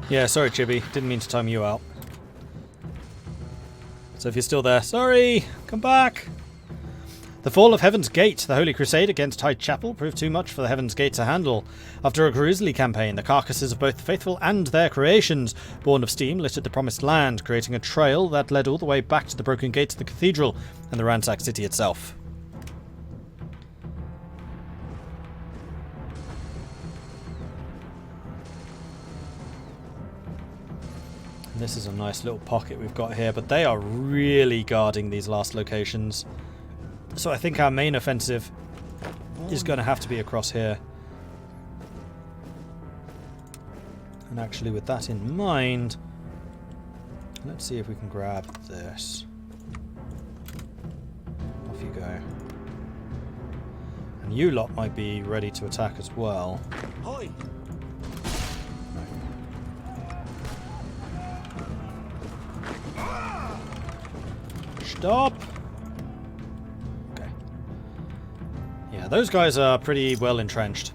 Yeah, sorry, Chibi. Didn't mean to time you out. So if you're still there, sorry! Come back! The fall of Heaven's Gate. The Holy Crusade against Whitechapel proved too much for the Heaven's Gate to handle. After a grisly campaign, the carcasses of both the faithful and their creations, born of steam, littered the Promised Land, creating a trail that led all the way back to the broken gates of the cathedral and the ransacked city itself. And this is a nice little pocket we've got here, but they are really guarding these last locations. So I think our main offensive is going to have to be across here. And actually, with that in mind, let's see if we can grab this. Off you go. And you lot might be ready to attack as well. Hoi. Stop! Those guys are pretty well entrenched.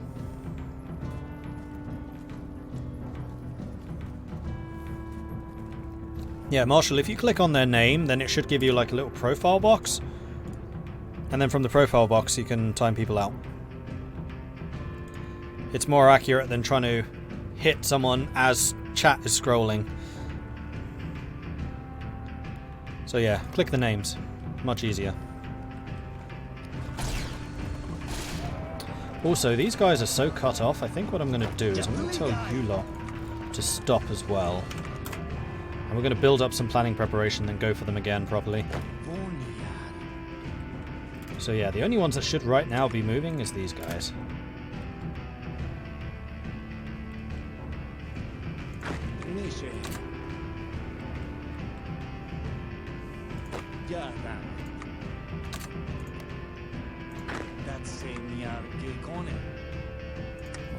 Yeah, Marshall, if you click on their name, then it should give you like a little profile box. And then from the profile box, you can time people out. It's more accurate than trying to hit someone as chat is scrolling. So yeah, click the names. Much easier. Also, these guys are so cut off, I think what I'm going to do is I'm going to tell you lot to stop as well. And we're going to build up some planning preparation, then go for them again properly. So yeah, the only ones that should right now be moving is these guys.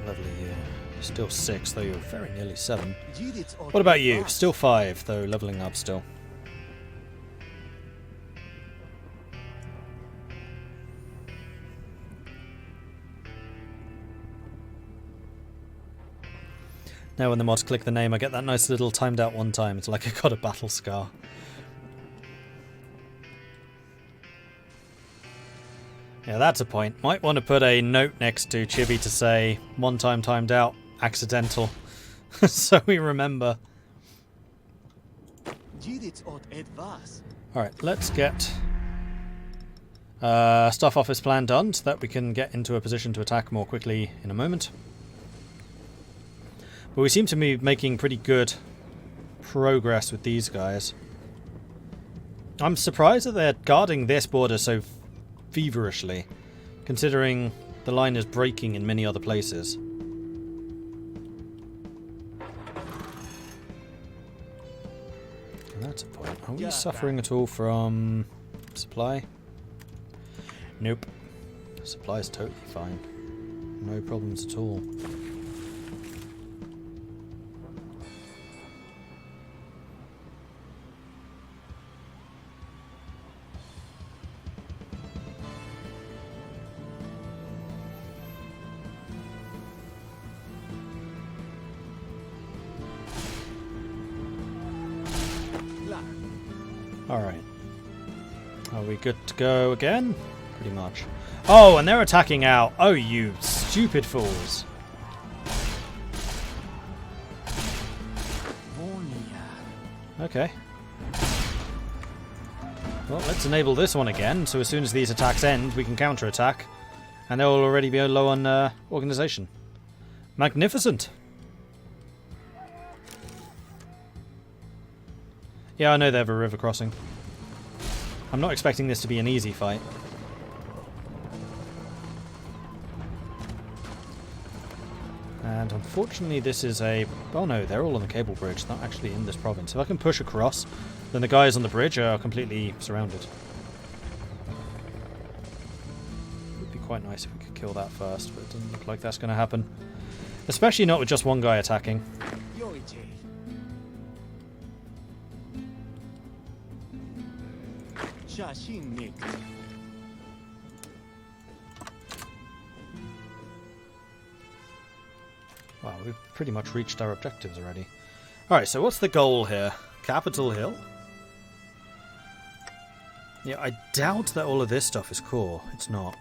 Lovely, yeah. Still 6, though you're very nearly 7. What about you? Still 5, though leveling up still. Now when the mods click the name, I get that nice little timed out one time. It's like I got a battle scar. Yeah, that's a point. Might want to put a note next to Chibi to say, one time timed out, accidental. So we remember. Alright, let's get Staff Office plan done so that we can get into a position to attack more quickly in a moment. But we seem to be making pretty good progress with these guys. I'm surprised that they're guarding this border so feverishly, considering the line is breaking in many other places. And that's a point. Are we suffering at all from supply? Nope. Supply is totally fine. No problems at all. Alright. Are we good to go again? Pretty much. Oh, and they're attacking out. Oh, you stupid fools. Okay. Well, let's enable this one again, so as soon as these attacks end, we can counterattack. And they'll already be low on organization. Magnificent. Yeah, I know they have a river crossing. I'm not expecting this to be an easy fight. And unfortunately this is a... Oh no, they're all on the cable bridge, not actually in this province. If I can push across, then the guys on the bridge are completely surrounded. It would be quite nice if we could kill that first, but it doesn't look like that's going to happen. Especially not with just one guy attacking. Wow, we've pretty much reached our objectives already. Alright, so what's the goal here? Capitol Hill? Yeah, I doubt that all of this stuff is core. It's not.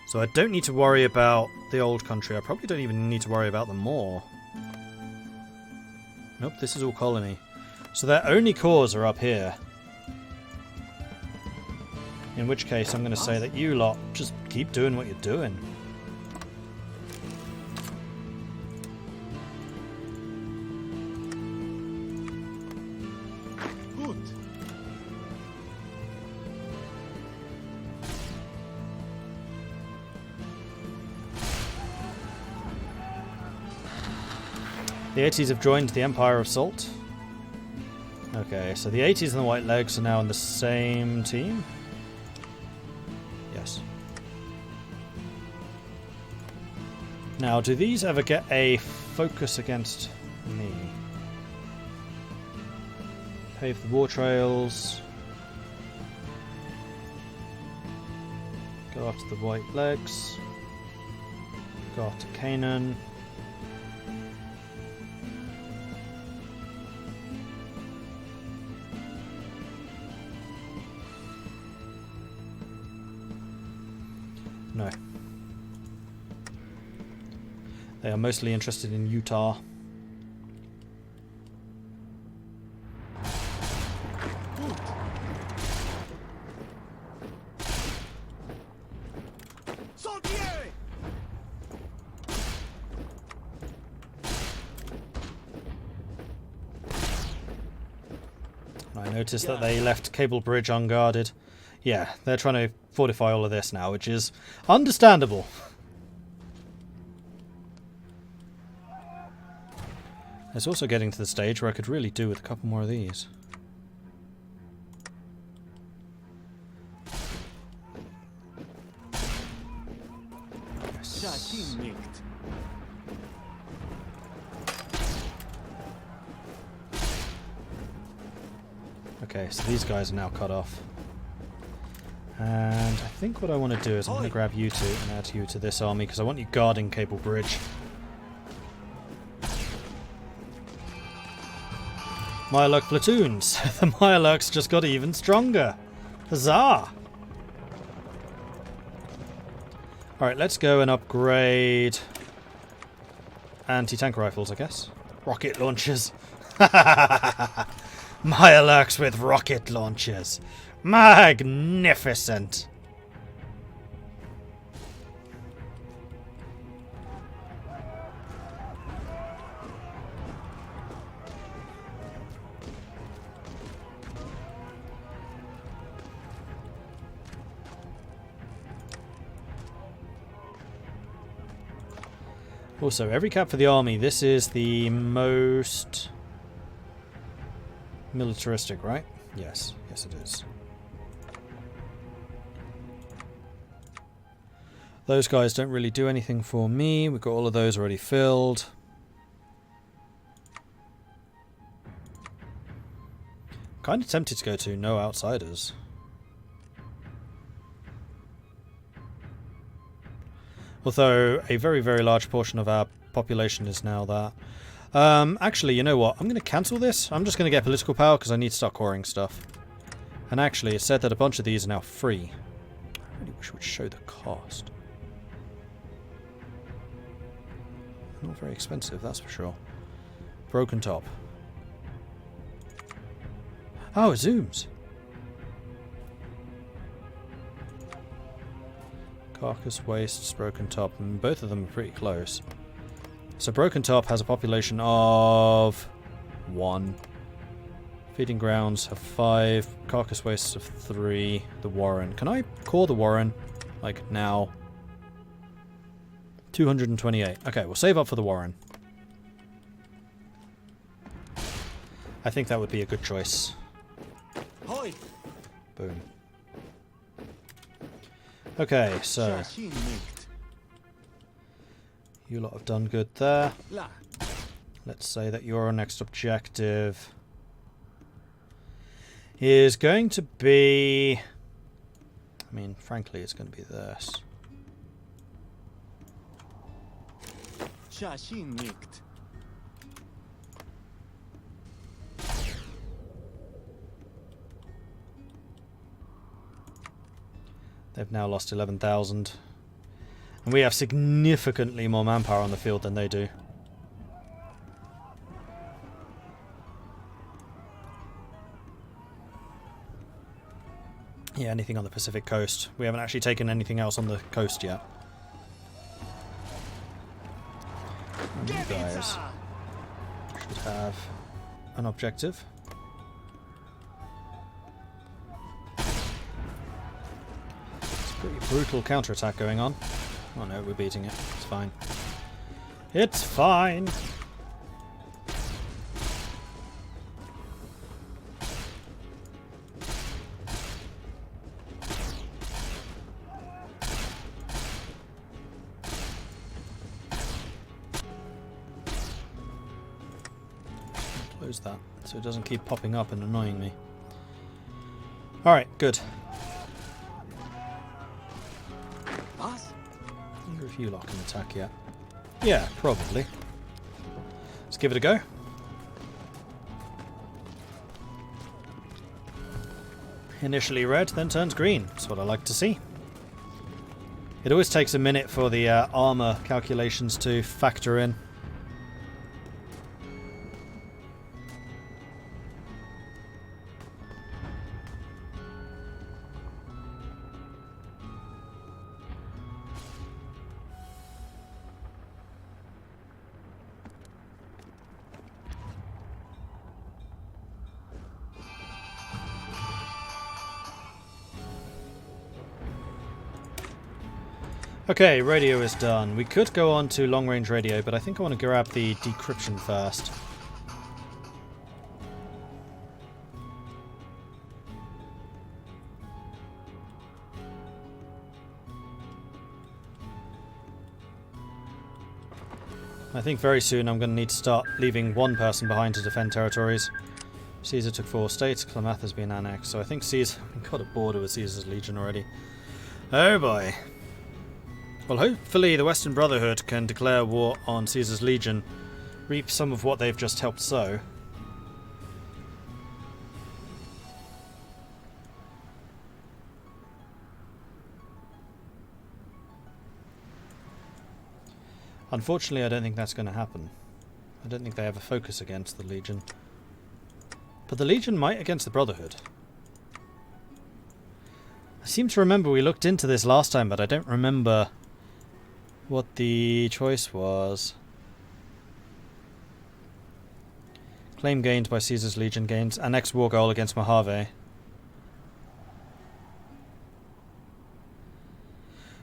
So I don't need to worry about the old country. I probably don't even need to worry about them more. Nope, this is all colony. So their only cores are up here. In which case I'm going to say that you lot just keep doing what you're doing. The 80s have joined the Empire of Salt. Okay, so the 80s and the White Legs are now in the same team? Yes. Now, do these ever get a focus against me? Pave the war trails. Go after the White Legs. Go after Canaan. No. They are mostly interested in Utah. I noticed that they left Cable Bridge unguarded. Yeah, they're trying to fortify all of this now, which is understandable. It's also getting to the stage where I could really do with a couple more of these. Yes. Okay, so these guys are now cut off. And I think what I want to do is I'm going to grab you two and add you to this army because I want you guarding Cable Bridge. Mirelirk platoons! The Mirelirks just got even stronger! Huzzah! Alright, let's go and upgrade anti-tank rifles, I guess. Rocket launchers! Mirelirks with rocket launchers! Magnificent! Also, every cap for the army, this is the most militaristic, right? Yes, yes it is. Those guys don't really do anything for me. We've got all of those already filled. Kind of tempted to go to no outsiders. Although a very, very large portion of our population is now that. Actually, you know what? I'm going to cancel this. I'm just going to get political power because I need to start coring stuff. And actually, it said that a bunch of these are now free. I really wish it would show the cost. Not very expensive, that's for sure. Broken top. Oh, it zooms. Carcass, wastes, broken top, and both of them are pretty close. So broken top has a population of 1. Feeding grounds have 5. Carcass wastes of 3. The Warren. Can I core the Warren? Like now? 228. Okay, we'll save up for the Warren. I think that would be a good choice. Boom. Okay, so you lot have done good there. Let's say that your next objective is going to be... I mean, frankly, it's going to be this. They've now lost 11,000. And we have significantly more manpower on the field than they do. Yeah, anything on the Pacific coast. We haven't actually taken anything else on the coast yet. And you guys should have an objective. It's a pretty brutal counterattack going on. Oh no, we're beating it. It's fine. It's fine! Close that so it doesn't keep popping up and annoying me. Alright, good. I wonder if you lock an attack yet. Yeah, probably. Let's give it a go. Initially red, then turns green. That's what I like to see. It always takes a minute for the armor calculations to factor in. Okay, radio is done. We could go on to long-range radio, but I think I want to grab the decryption first. I think very soon I'm going to need to start leaving one person behind to defend territories. Caesar took 4 states, Klamath has been annexed, so I think Caesar got a border with Caesar's legion already. Oh boy. Well, hopefully the Western Brotherhood can declare war on Caesar's legion, reap some of what they've just helped sow. Unfortunately, I don't think that's going to happen. I don't think they have a focus against the legion. But the legion might against the Brotherhood. I seem to remember we looked into this last time, but I don't remember what the choice was. Claim gained by Caesar's legion gains. Annex war goal against Mojave.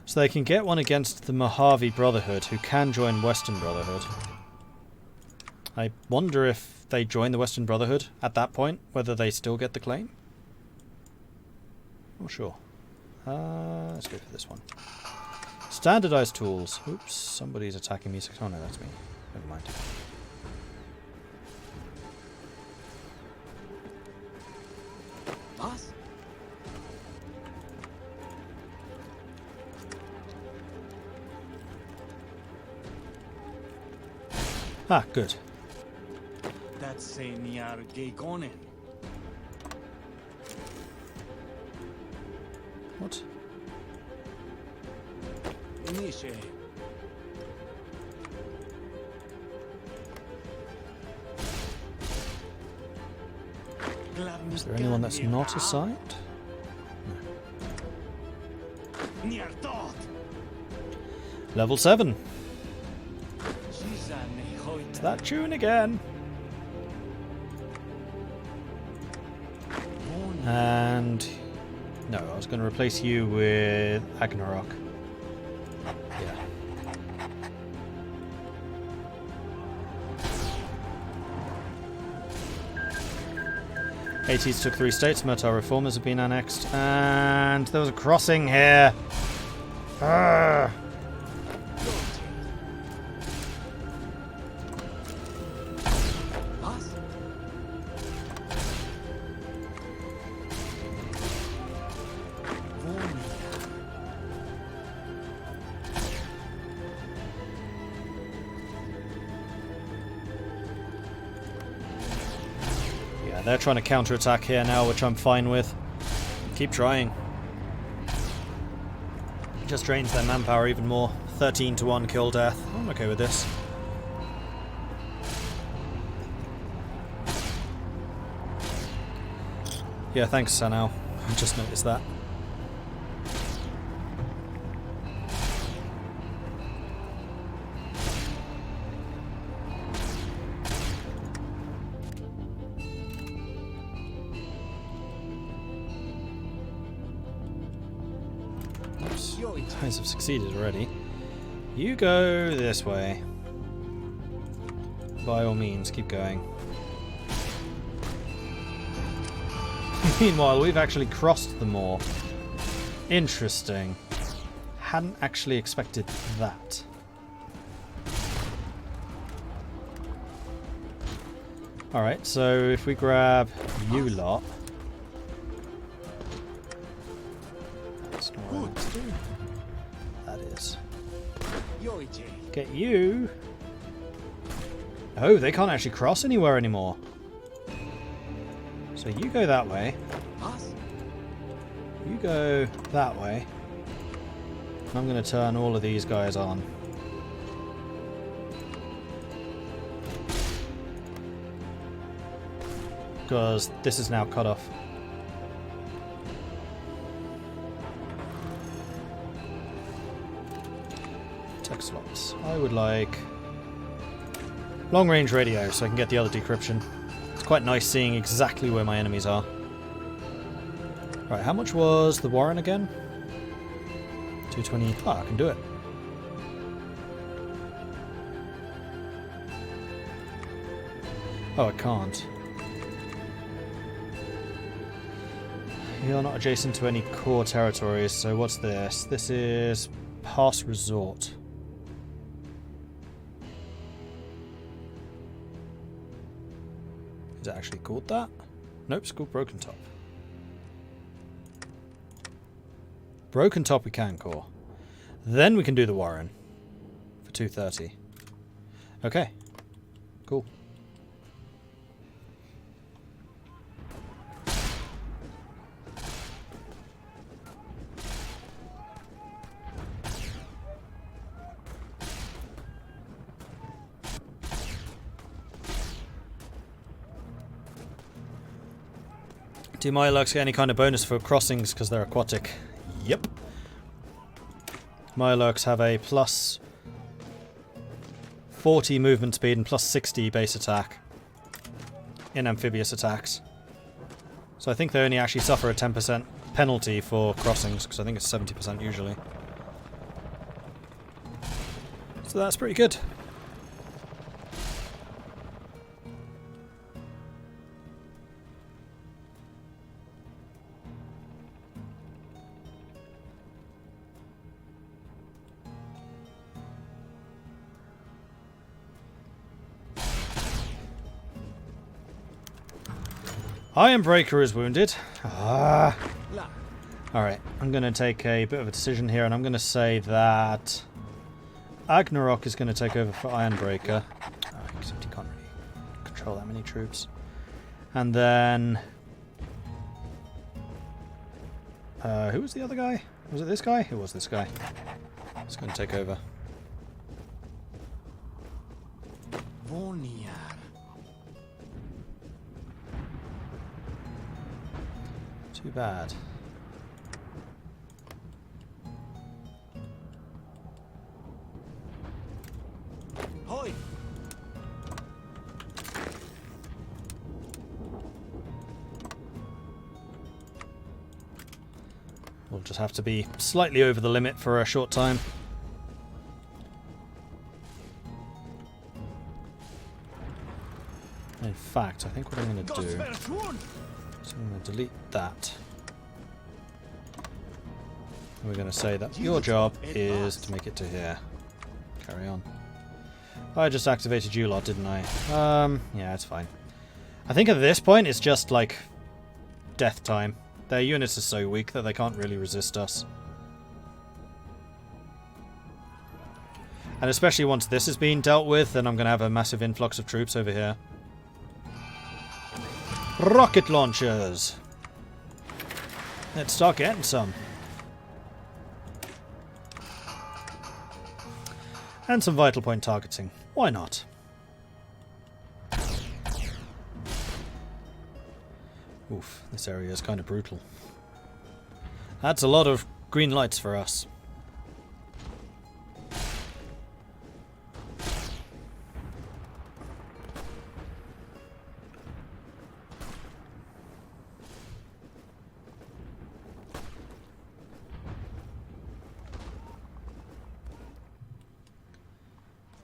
So they can get one against the Mojave Brotherhood, who can join Western Brotherhood. I wonder if they join the Western Brotherhood at that point, whether they still get the claim. Not sure. Let's go for this one. Standardized tools. Oops, somebody's attacking me. Oh no, that's me. Never mind. Boss? Ah, good. That's Senior Gegonen. What? Nishe. Is there anyone that's not assigned? No. Level 7. It's that tune again. And no, I was going to replace you with Agnarok. Yeah. Hades took 3 states, Murtaugh reformers have been annexed, and there was a crossing here. Arrgh. They're trying to counterattack here now, which I'm fine with. Keep trying. Just drains their manpower even more. 13 to 1 kill death. I'm okay with this. Yeah, thanks, Sanao. I just noticed that. Guys have succeeded already. You go this way. By all means, keep going. Meanwhile, we've actually crossed the moor. Interesting. Hadn't actually expected that. Alright, so if we grab you lot. That's not what I meant to do. That is. Get you. Oh, they can't actually cross anywhere anymore. So you go that way. You go that way. I'm going to turn all of these guys on. Because this is now cut off. Tech slots. I would like long range radio so I can get the other decryption. It's quite nice seeing exactly where my enemies are. Right, how much was the Warren again? 220. Oh, I can do it. Oh, I can't. You're not adjacent to any core territories, so what's this? This is Pass Resort. Is it actually called that? Nope, it's called Broken Top. Broken Top we can core. Then we can do the Warren for 230. Okay. Cool. Do Mirelirks get any kind of bonus for crossings because they're aquatic? Yep. Mirelirks have a plus 40 movement speed and plus 60 base attack in amphibious attacks. So I think they only actually suffer a 10% penalty for crossings, because I think it's 70% usually. So that's pretty good. Iron Breaker is wounded. Ah. Alright, I'm going to take a bit of a decision here, and I'm going to say that Agnarok is going to take over for Iron Breaker. Except he can't really control that many troops. And then... who was the other guy? Was it this guy? It was this guy. He's going to take over. Too bad. Hoi. We'll just have to be slightly over the limit for a short time. In fact, I think what I'm going to do is I'm going to delete that. And we're going to say that your job is to make it to here. Carry on. I just activated you lot, didn't I? Yeah, it's fine. I think at this point it's just like death time. Their units are so weak that they can't really resist us. And especially once this is being dealt with, then I'm going to have a massive influx of troops over here. Rocket launchers! Let's start getting some. And some vital point targeting. Why not? Oof, this area is kind of brutal. That's a lot of green lights for us.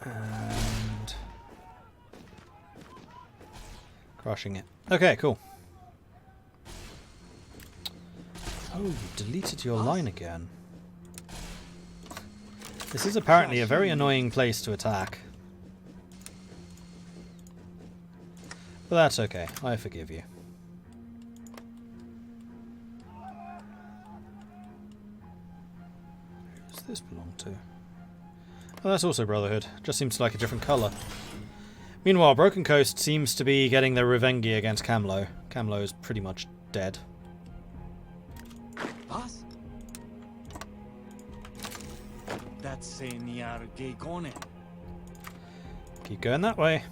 And crushing it. Okay, cool. Oh, you deleted your line again. This is apparently a very annoying place to attack. But that's okay. I forgive you. Who does this belong to? Oh, that's also Brotherhood. Just seems like a different colour. Meanwhile, Broken Coast seems to be getting their revenge against Camlo. Camlo is pretty much dead. Keep going that way.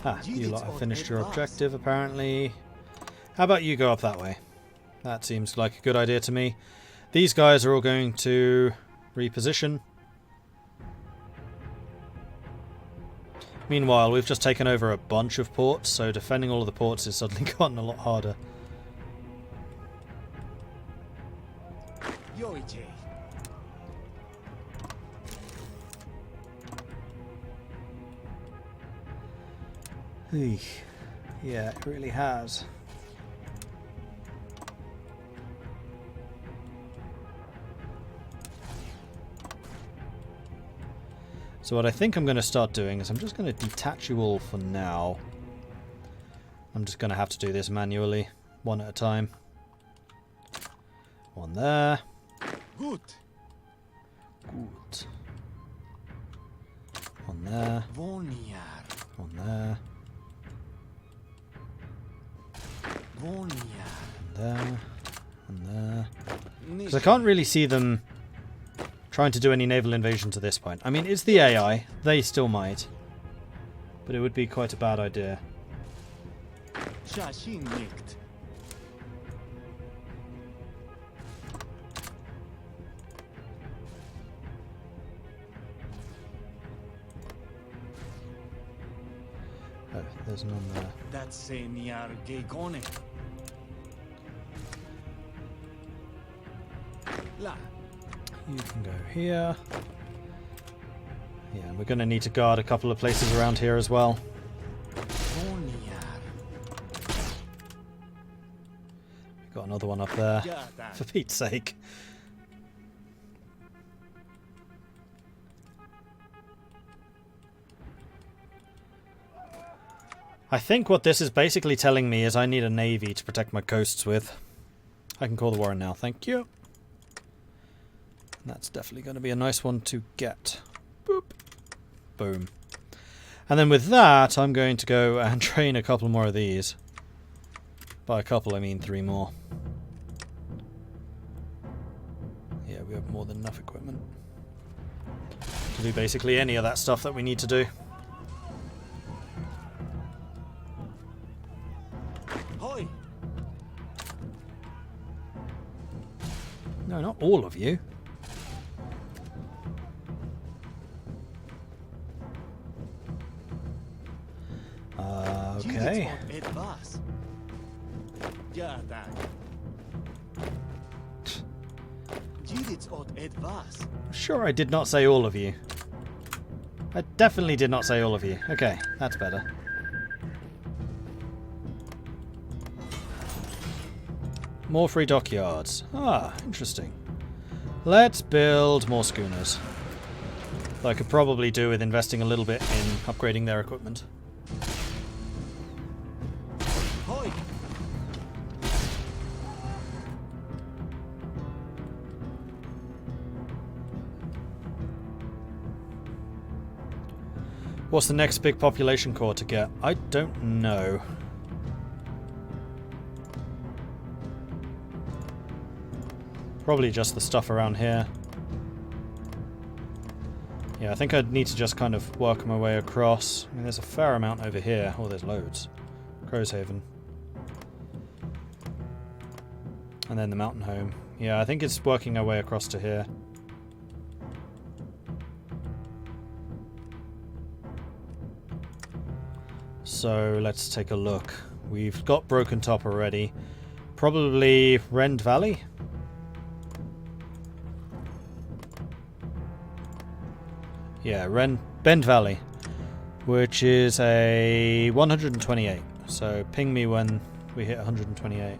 Ah, you lot have finished your objective apparently. How about you go up that way? That seems like a good idea to me. These guys are all going to reposition. Meanwhile, we've just taken over a bunch of ports, so defending all of the ports has suddenly gotten a lot harder. Yeah, it really has. So what I think I'm going to start doing is I'm just going to detach you all for now. I'm just going to have to do this manually, one at a time. One there. Good. Good. One there. One there. And there. And there. Because I can't really see them trying to do any naval invasions at this point. I mean, it's the AI. They still might. But it would be quite a bad idea. Oh, there's none there. That's Senior Gagone. La. You can go here. Yeah, we're going to need to guard a couple of places around here as well. We've got another one up there. For Pete's sake. I think what this is basically telling me is I need a navy to protect my coasts with. I can call the war now, thank you. That's definitely going to be a nice one to get. Boop. Boom. And then with that, I'm going to go and train a couple more of these. By a couple, I mean 3 more. Yeah, we have more than enough equipment to do basically any of that stuff that we need to do. Hoi. No, not all of you. Okay. Sure, I did not say all of you. I definitely did not say all of you. Okay, that's better. More free dockyards. Ah, interesting. Let's build more schooners. That I could probably do with investing a little bit in upgrading their equipment. What's the next big population core to get? I don't know. Probably just the stuff around here. Yeah, I think I'd need to just kind of work my way across. I mean, there's a fair amount over here. Oh, there's loads. Crowshaven. And then the mountain home. Yeah, I think it's working our way across to here. So let's take a look. We've got Broken Top already. Probably Rend Valley? Yeah, Bend Valley, which is a 128. So ping me when we hit 128.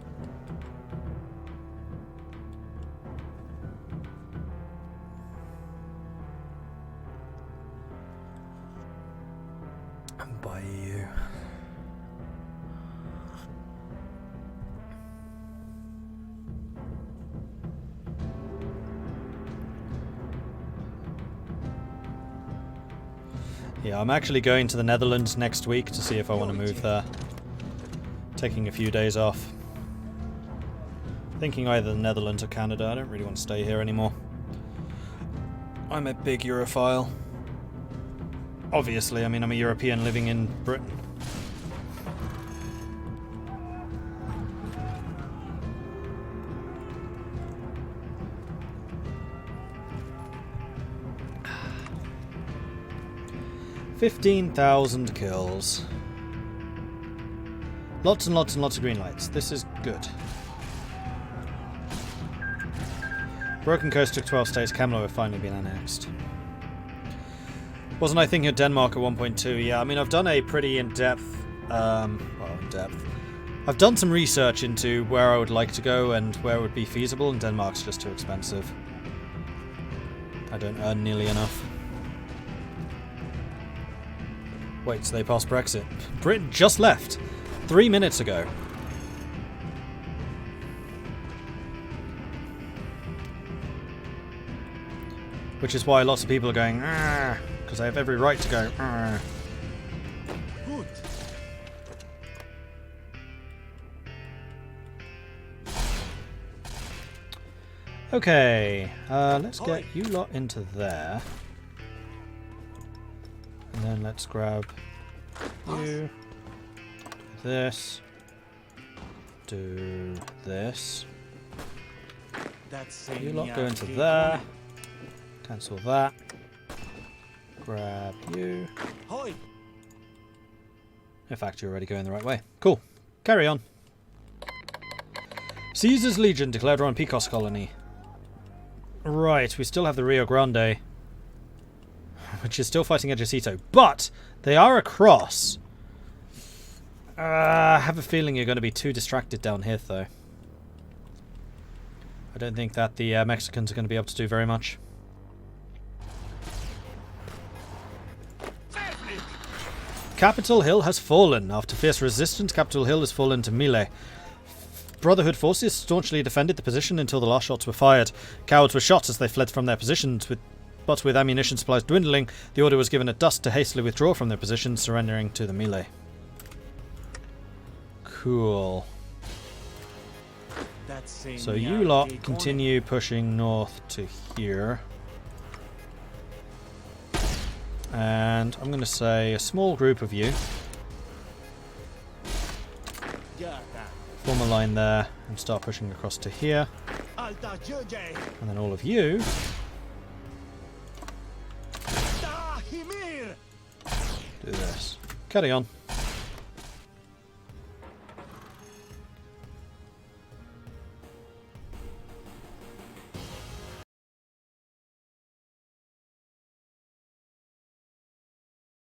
And by you. Yeah, I'm actually going to the Netherlands next week to see if I want to move there. Taking a few days off. Thinking either the Netherlands or Canada. I don't really want to stay here anymore. I'm a big Europhile. Obviously, I mean, I'm a European living in Britain. $15,000 kills. Lots and lots and lots of green lights. This is good. Broken Coast took 12 states. Camelot have finally been annexed. Wasn't I thinking of Denmark at 1.2? Yeah, I mean, I've done a pretty in-depth... I've done some research into where I would like to go and where it would be feasible, and Denmark's just too expensive. I don't earn nearly enough. Wait, so they passed Brexit. Britain just left 3 minutes ago. Which is why lots of people are going, because they have every right to go, Good. Okay, let's get you lot into there. And then let's grab you. Do this. Do this. You lot go into there. Cancel that. Grab you. In fact, you're already going the right way. Cool. Carry on. Caesar's Legion declared on Picos colony. Right, we still have the Rio Grande, which is still fighting Ejecito, but they are across. I have a feeling you're going to be too distracted down here, though. I don't think that the Mexicans are going to be able to do very much. Capitol Hill has fallen. After fierce resistance, Capitol Hill has fallen to melee. Brotherhood forces staunchly defended the position until the last shots were fired. Cowards were shot as they fled from their positions, but with ammunition supplies dwindling, the order was given at dusk to hastily withdraw from their positions, surrendering to the melee. Cool. So you lot continue pushing north to here. And I'm going to say a small group of you form a line there and start pushing across to here. And then all of you do this. Carry on.